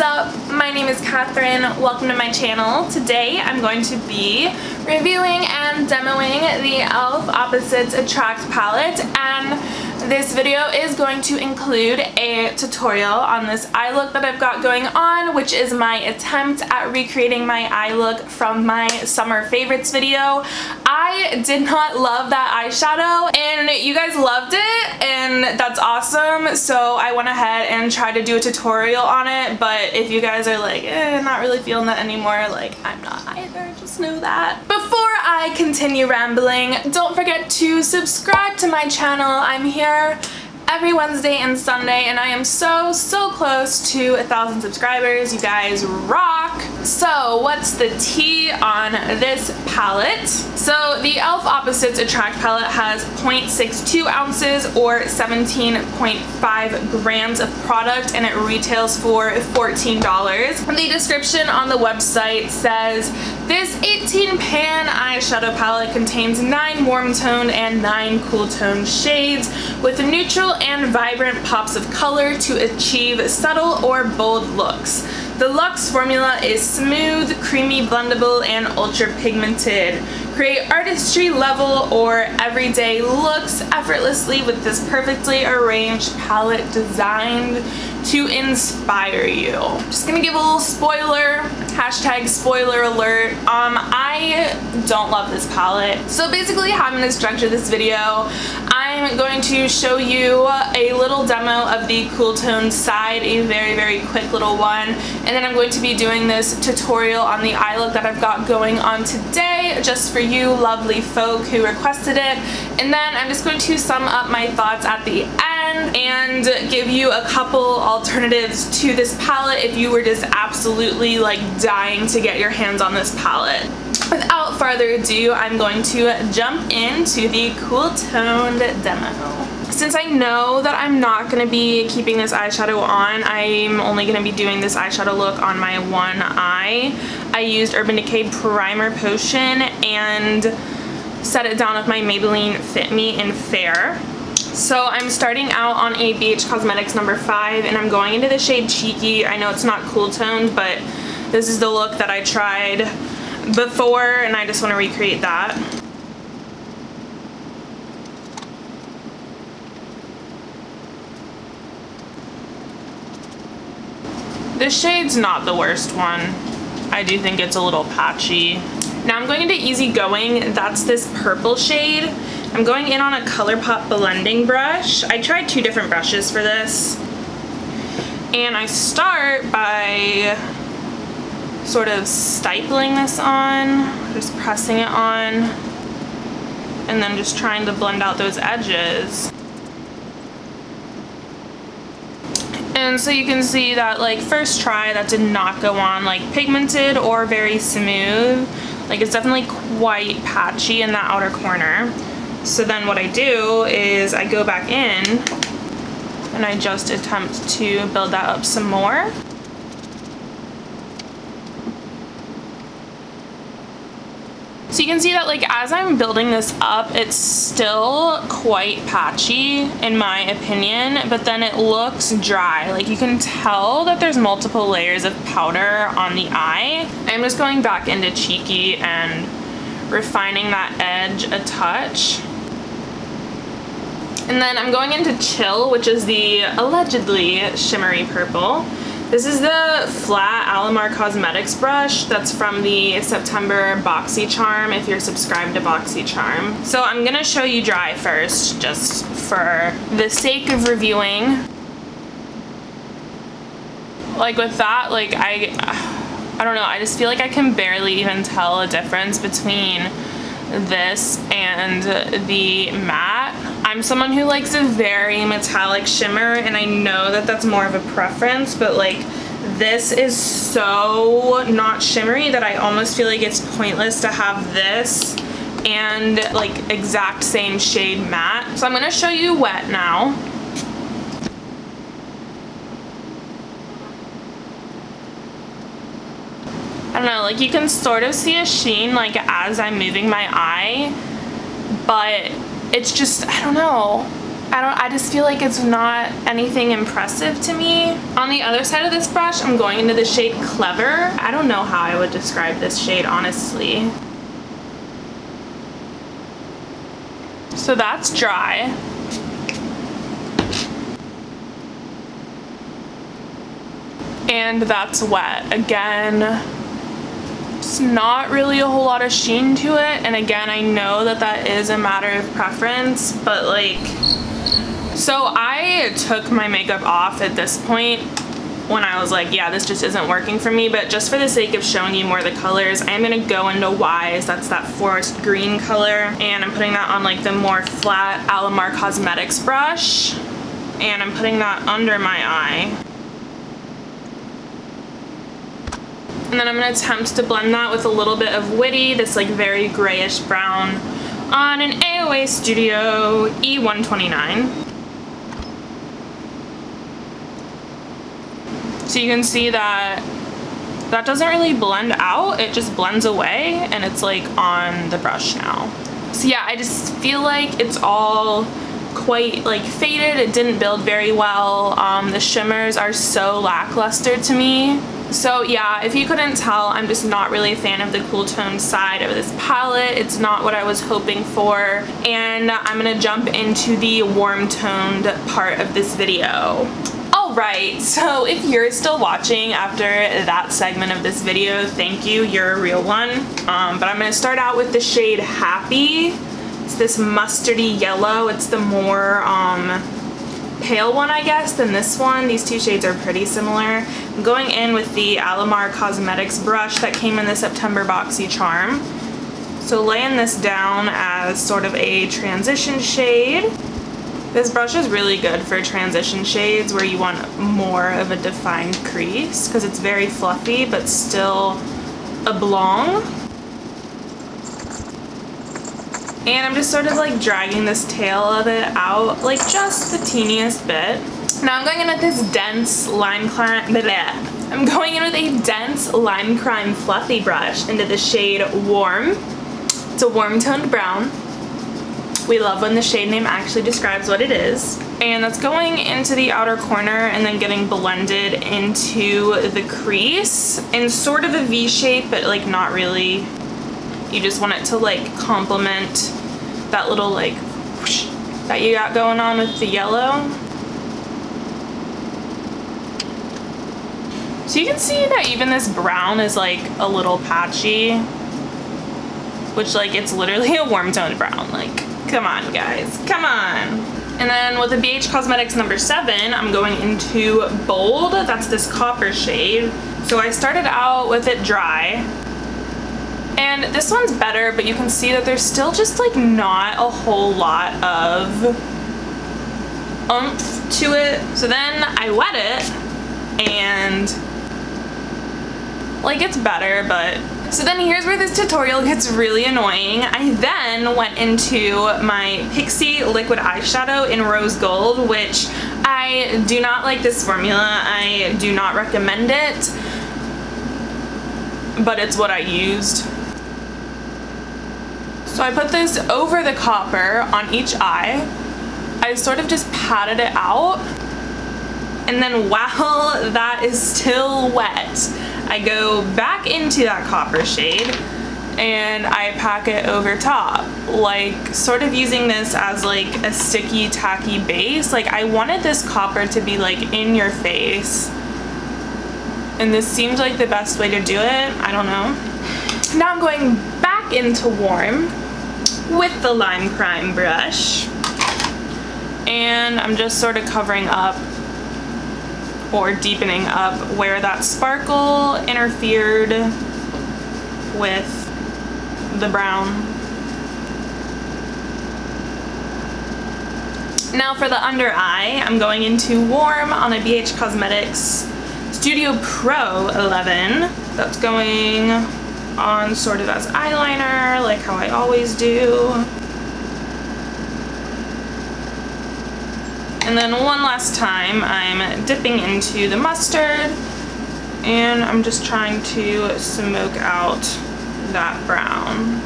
up? My name is Catherine. Welcome to my channel. Today I'm going to be reviewing and demoing the E.L.F. Opposites Attract palette, and this video is going to include a tutorial on this eye look that I've got going on, which is my attempt at recreating my eye look from my summer favorites video. I did not love that eyeshadow and you guys loved it, and that's awesome, so I went ahead and tried to do a tutorial on it. But if you guys are like, not really feeling that anymore, like, I'm not either, just know that. Before I continue rambling, don't forget to subscribe to my channel. I'm here every Wednesday and Sunday, and I am so close to 1,000 subscribers. You guys rock! So what's the tea on this palette? So the E.L.F. Opposites Attract palette has 0.62 ounces or 17.5 grams of product, and it retails for $14. The description on the website says, this 18 pan eyeshadow palette contains 9 warm toned and 9 cool toned shades with neutral and vibrant pops of color to achieve subtle or bold looks. The Luxe formula is smooth, creamy, blendable, and ultra pigmented. Create artistry level or everyday looks effortlessly with this perfectly arranged palette designed to inspire you. Just gonna give a little spoiler, hashtag spoiler alert. I don't love this palette. So basically how I'm gonna structure this video, I'm going to show you a little demo of the cool tone side, a very quick little one, and then I'm going to be doing this tutorial on the eye look that I've got going on today, just for you lovely folk who requested it. And then I'm just going to sum up my thoughts at the end and give you a couple alternatives to this palette if you were just absolutely like dying to get your hands on this palette. Without further ado, I'm going to jump into the cool toned demo. Since I know that I'm not going to be keeping this eyeshadow on, I'm only going to be doing this eyeshadow look on my one eye. I used Urban Decay Primer Potion and set it down with my Maybelline Fit Me in Fair. So I'm starting out on a BH Cosmetics number 5, and I'm going into the shade Cheeky. I know it's not cool toned, but this is the look that I tried before, and I just want to recreate that. This shade's not the worst one. I do think it's a little patchy. Now I'm going into Easy Going. That's this purple shade. I'm going in on a ColourPop blending brush. I tried 2 different brushes for this. And I start by sort of stipling this on, just pressing it on, and then just trying to blend out those edges. And so you can see that, like, first try that did not go on like pigmented or very smooth. Like, it's definitely quite patchy in that outer corner. So then what I do is I go back in and I just attempt to build that up some more. So you can see that, like, as I'm building this up, it's still quite patchy in my opinion, but then it looks dry. Like, you can tell that there's multiple layers of powder on the eye. I'm just going back into Cheeky and refining that edge a touch. And then I'm going into Chill, which is the allegedly shimmery purple. This is the flat Alamar Cosmetics brush that's from the September BoxyCharm, if you're subscribed to BoxyCharm. So I'm gonna show you dry first, just for the sake of reviewing. Like, with that, like, I don't know, I just feel like I can barely even tell a difference between this and the matte. I'm someone who likes a very metallic shimmer, and I know that that's more of a preference, but like, this is so not shimmery that I almost feel like it's pointless to have this and like exact same shade matte. So I'm gonna show you wet now. I don't know, like, you can sort of see a sheen like as I'm moving my eye, but it's just, I don't know, I just feel like it's not anything impressive to me. On the other side of this brush, I'm going into the shade Clever. I don't know how I would describe this shade, honestly. So that's dry. And that's wet. Again, it's not really a whole lot of sheen to it. And again, I know that that is a matter of preference, but like, so I took my makeup off at this point when I was like, yeah, this just isn't working for me. But just for the sake of showing you more of the colors, I'm gonna go into Wise. That's that forest green color. And I'm putting that on like the more flat Alamar Cosmetics brush. And I'm putting that under my eye. And then I'm gonna attempt to blend that with a little bit of Witty, this like very grayish brown, on an AOA Studio E129. So you can see that that doesn't really blend out, it just blends away, and it's like on the brush now. So yeah, I just feel like it's all quite like faded. It didn't build very well. The shimmers are so lackluster to me. So yeah, if you couldn't tell, I'm just not really a fan of the cool toned side of this palette. It's not what I was hoping for. And I'm gonna jump into the warm toned part of this video. Alright, so if you're still watching after that segment of this video, thank you, you're a real one. But I'm gonna start out with the shade Happy. It's this mustardy yellow. It's the more pale one, I guess, than this one. These two shades are pretty similar. I'm going in with the Alamar Cosmetics brush that came in the September Boxy Charm. So laying this down as sort of a transition shade. This brush is really good for transition shades where you want more of a defined crease because it's very fluffy but still oblong. And I'm just sort of like dragging this tail of it out, like just the teeniest bit. Now I'm going in with this dense lime crime, I'm going in with a dense lime crime fluffy brush into the shade Warm. It's a warm toned brown. We love when the shade name actually describes what it is. And that's going into the outer corner and then getting blended into the crease in sort of a V shape, but like not really. You just want it to like complement that little like whoosh that you got going on with the yellow. So you can see that even this brown is like a little patchy, which like it's literally a warm toned brown. Like, come on guys, come on. And then with the BH Cosmetics number 7, I'm going into Bold. That's this copper shade. So I started out with it dry. And this one's better, but you can see that there's still just like not a whole lot of oomph to it. So then I wet it and like it's better, but so then here's where this tutorial gets really annoying. I then went into my Pixie liquid eyeshadow in Rose Gold, which I do not like this formula. I do not recommend it, but it's what I used. So I put this over the copper on each eye. I sort of just patted it out. And then while that is still wet, I go back into that copper shade and I pack it over top. Like sort of using this as like a sticky, tacky base. Like I wanted this copper to be like in your face. And this seems like the best way to do it. I don't know. Now I'm going back into Warm with the Lime Crime brush, and I'm just sort of covering up or deepening up where that sparkle interfered with the brown. Now for the under eye, I'm going into Warm on a BH Cosmetics Studio Pro 11. That's going on sort of as eyeliner, like how I always do. And then one last time, I'm dipping into the mustard, and I'm just trying to smoke out that brown.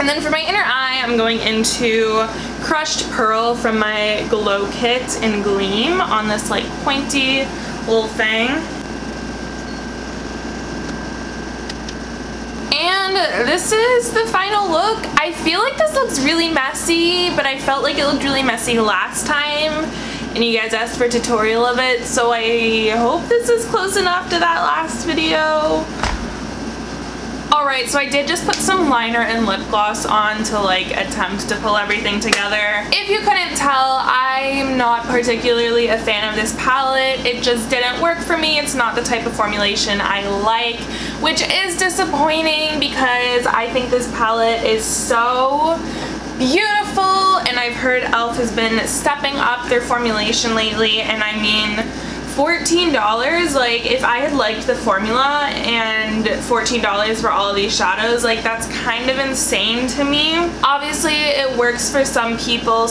And then for my inner eye, I'm going into Crushed Pearl from my Glow Kit in Gleam on this like pointy little thing. And this is the final look. I feel like this looks really messy, but I felt like it looked really messy last time, and you guys asked for a tutorial of it, so I hope this is close enough to that last video. Alright, so I did just put some liner and lip gloss on to like attempt to pull everything together. If you couldn't tell, I'm not particularly a fan of this palette. It just didn't work for me. It's not the type of formulation I like, which is disappointing because I think this palette is so beautiful, and I've heard E.L.F has been stepping up their formulation lately, and I mean, $14, like if I had liked the formula and $14 for all of these shadows, like that's kind of insane to me. Obviously it works for some people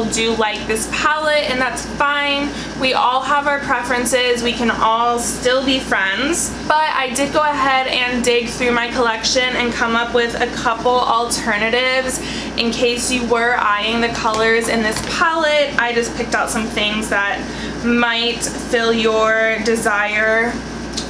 do like this palette, and that's fine. We all have our preferences, we can all still be friends. But I did go ahead and dig through my collection and come up with a couple alternatives in case you were eyeing the colors in this palette. I just picked out some things that might fill your desire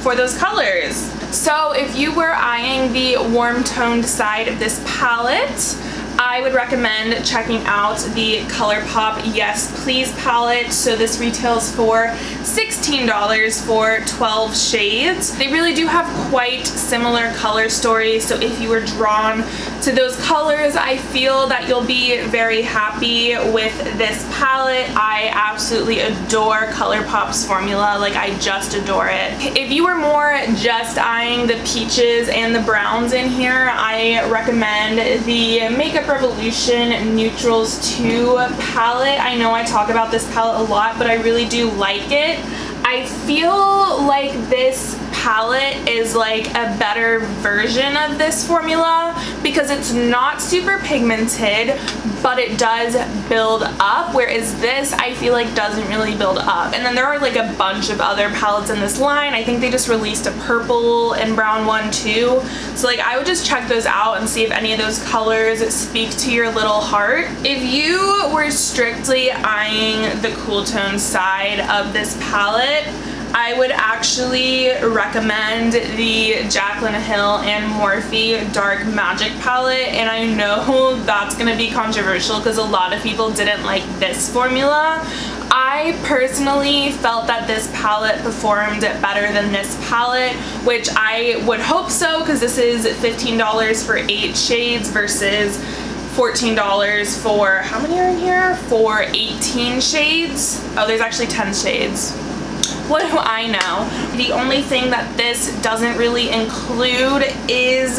for those colors. So if you were eyeing the warm toned side of this palette, I would recommend checking out the ColourPop Yes Please palette. So this retails for $16 for 12 shades. They really do have quite similar color stories, so if you were drawn to those colors, I feel that you'll be very happy with this palette. I absolutely adore ColourPop's formula, like I just adore it. If you were more just eyeing the peaches and the browns in here, I recommend the Makeup Revolution Neutrals 2 palette. I know I talk about this palette a lot, but I really do like it. I feel like this palette is like a better version of this formula because it's not super pigmented, but it does build up, whereas this I feel like doesn't really build up. And then there are like a bunch of other palettes in this line. I think they just released a purple and brown one too, so like I would just check those out and see if any of those colors speak to your little heart. If you were strictly eyeing the cool tone side of this palette, I would actually recommend the Jaclyn Hill and Morphe Dark Magic palette, and I know that's gonna be controversial because a lot of people didn't like this formula. I personally felt that this palette performed better than this palette, which I would hope so because this is $15 for 8 shades versus $14 for, how many are in here? For 18 shades. Oh, there's actually 10 shades. What do I know? The only thing that this doesn't really include is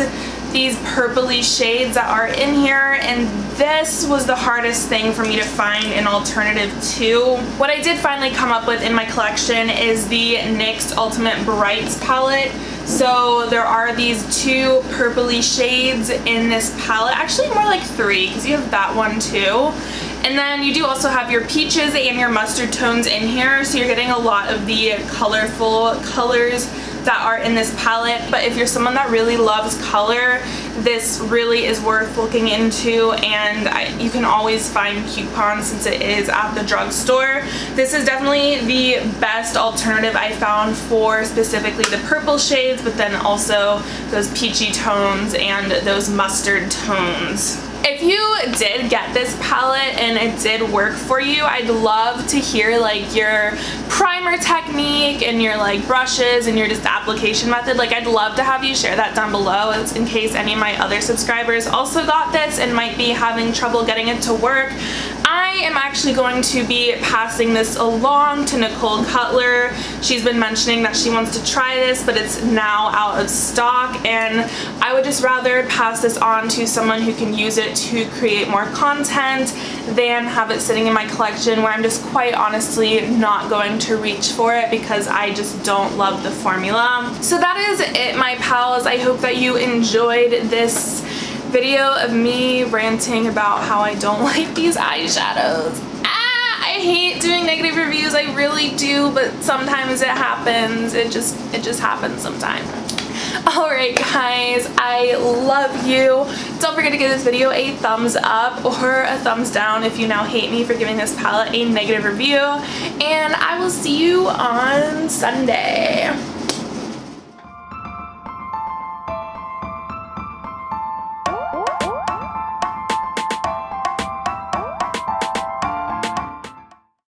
these purpley shades that are in here, and this was the hardest thing for me to find an alternative to. What I did finally come up with in my collection is the NYX Ultimate Brights palette. So there are these 2 purpley shades in this palette, actually more like 3 because you have that one too. And then you do also have your peaches and your mustard tones in here, so you're getting a lot of the colorful colors that are in this palette. But if you're someone that really loves color, this really is worth looking into, and you can always find coupons since it is at the drugstore. This is definitely the best alternative I found for specifically the purple shades, but then also those peachy tones and those mustard tones. If you did get this palette and it did work for you, I'd love to hear like your primer technique and your like brushes and your just application method. Like I'd love to have you share that down below in case any of my other subscribers also got this and might be having trouble getting it to work. I am actually going to be passing this along to Nicole Cutler. She's been mentioning that she wants to try this, but it's now out of stock, and I would just rather pass this on to someone who can use it to create more content than have it sitting in my collection where I'm just quite honestly not going to reach for it because I just don't love the formula. So that is it, my pals. I hope that you enjoyed this video of me ranting about how I don't like these eyeshadows. I hate doing negative reviews, I really do, but sometimes it happens. It just happens sometimes. Alright guys, I love you. Don't forget to give this video a thumbs up or a thumbs down if you now hate me for giving this palette a negative review. And I will see you on Sunday.